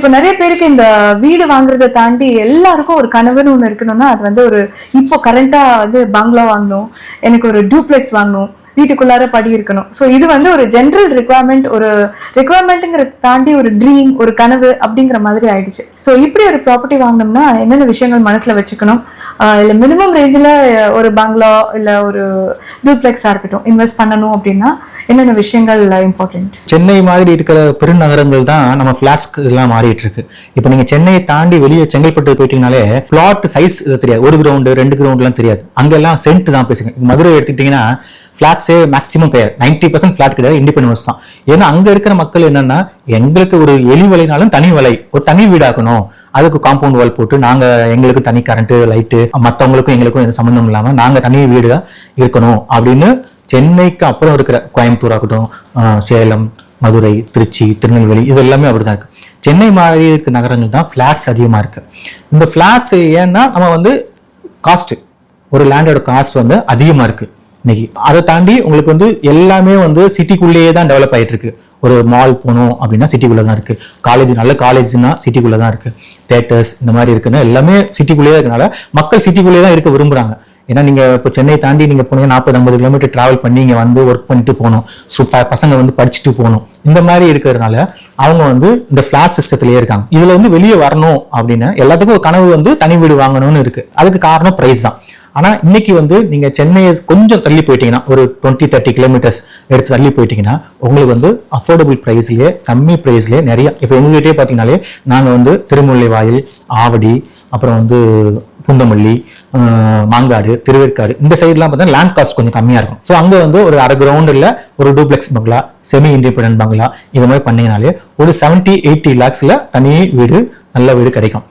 இப்போ நிறைய பேருக்கு இந்த வீடு வாங்குறதை தாண்டி எல்லாருக்கும் ஒரு கனவுன்னு ஒன்று இருக்கணும்னா அது வந்து ஒரு இப்போ கரண்டா வந்து பங்களா வாங்கணும், எனக்கு ஒரு டூப்ளெக்ஸ் வாங்கணும், வீட்டுக்குள்ளார படி இருக்கணும். ஸோ இது வந்து ஒரு ஜென்ரல் ரிக்வயர்மெண்ட், ஒரு ரிக்வயர்மெண்ட்டுங்கிறத தாண்டி ஒரு ட்ரீம், ஒரு கனவு அப்படிங்கிற மாதிரி ஆயிடுச்சு. ஸோ இப்படி ஒரு ப்ராப்பர்ட்டி வாங்கினோம்னா என்னென்ன விஷயங்கள் மனசுல வச்சுக்கணும், இல்லை மினிமம் ரேஞ்சில் ஒரு பங்களா இல்லை ஒரு டூப்ளெக்ஸாக இருக்கட்டும் இன்வெஸ்ட் பண்ணணும் அப்படின்னா என்னென்ன விஷயங்கள் இம்பார்ட்டன்ட்? சென்னை மாதிரி இருக்கிற பெருநகரங்கள் தான் நம்ம ஃபிளாட்ஸ்க்கு எல்லாம் மாறிட்டு இருக்கு. இப்போ நீங்க சென்னையை தாண்டி வெளியே செங்கல்பட்டு போயிட்டீங்கனாலே பிளாட் சைஸ் தெரியாது, 1 கிரவுண்டு 2 கிரவுண்ட்லாம் தெரியாது. அங்கெல்லாம் சென்ட் தான் பேசுங்க. மதுரை எடுத்துக்கிட்டீங்கன்னா ஃபிளாட்ஸே மேக்ஸிமம் கிடையாது, 90% ஃபிளாட் கிடையாது, இண்டிபெண்டன்ஸ் தான். ஏன்னா அங்க இருக்கிற மக்கள் என்னன்னா, எங்களுக்கு ஒரு எலி வலைனாலும் தனி வலை, ஒரு தனி வீடாக்கணும், அதுக்கு காம்பவுண்ட் வால் போட்டு நாங்க எங்களுக்கு தனி கரண்ட் லைட்டு, மற்றவங்களுக்கும் எங்களுக்கும் எந்த சம்மந்தம் இல்லாம நாங்க தனி வீடு இருக்கணும் அப்படின்னு சென்னைக்கு அப்புறம் இருக்கிற கோயம்புத்தூர் ஆகட்டும், சேலம், மதுரை, திருச்சி, திருநெல்வேலி இது எல்லாமே அப்படிதான் இருக்கு. சென்னை மாதிரி இருக்க நகரங்கள் தான் ஃபிளாட்ஸ் அதிகமா இருக்கு. இந்த ஃபிளாட்ஸ் ஏன்னா நம்ம வந்து காஸ்ட், ஒரு லேண்டோட காஸ்ட் வந்து அதிகமா இருக்கு இன்னைக்கு. அதை தாண்டி உங்களுக்கு வந்து எல்லாமே வந்து சிட்டிக்குள்ளேயே தான் டெவலப் ஆயிட்டு இருக்கு. ஒரு மால் போகணும் அப்படின்னா சிட்டிக்குள்ளே தான் இருக்கு, காலேஜ் நல்ல காலேஜ்னா சிட்டிக்குள்ளே தான் இருக்கு, தேட்டர்ஸ் இந்த மாதிரி இருக்குன்னா எல்லாமே சிட்டிக்குள்ளேயே இருக்கனால மக்கள் சிட்டிக்குள்ளேயே தான் இருக்க விரும்புறாங்க. ஏன்னா நீங்க இப்போ சென்னை தாண்டி நீங்க போனீங்க 40-50 கிலோமீட்டர் டிராவல் பண்ணி இங்க வந்து ஒர்க் பண்ணிட்டு போகணும், பசங்க வந்து படிச்சுட்டு போகணும், இந்த மாதிரி இருக்கிறதுனால அவங்க வந்து இந்த ஃபிளாட் சிஸ்டத்திலேயே இருக்காங்க. இதுல வந்து வெளியே வரணும் அப்படின்னா எல்லாத்துக்கும் ஒரு கனவு வந்து தனி வீடு வாங்கணும்னு இருக்கு. அதுக்கு காரணம் பிரைஸ் தான். ஆனா இன்னைக்கு வந்து நீங்க சென்னையை கொஞ்சம் தள்ளி போயிட்டீங்கன்னா, ஒரு 20-30 கிலோமீட்டர்ஸ் எடுத்து தள்ளி போயிட்டீங்கன்னா உங்களுக்கு வந்து அஃபோர்டபுள் பிரைஸ்லயே, கம்மி பிரைஸ்லயே நிறைய, இப்போ எங்ககிட்டயே பாத்தீங்கன்னாலே நாங்க வந்து திருமுல்லை வாயில், ஆவடி, அப்புறம் வந்து புந்தமல்லி, மாங்காடு, திருவேற்காடு இந்த சைட்லாம் பார்த்தா லேண்ட் காஸ்ட் கொஞ்சம் கம்மியா இருக்கும். ஸோ அங்க வந்து ஒரு 1/2 கிரவுண்டில் ஒரு டூப்ளெக்ஸ் பங்களா, செமி இண்டிபெண்டன்ட் பங்களா இது மாதிரி பண்ணீங்கனாலே ஒரு 70-80 லேக்ஸ்ல தனி வீடு, நல்ல வீடு கிடைக்கும்.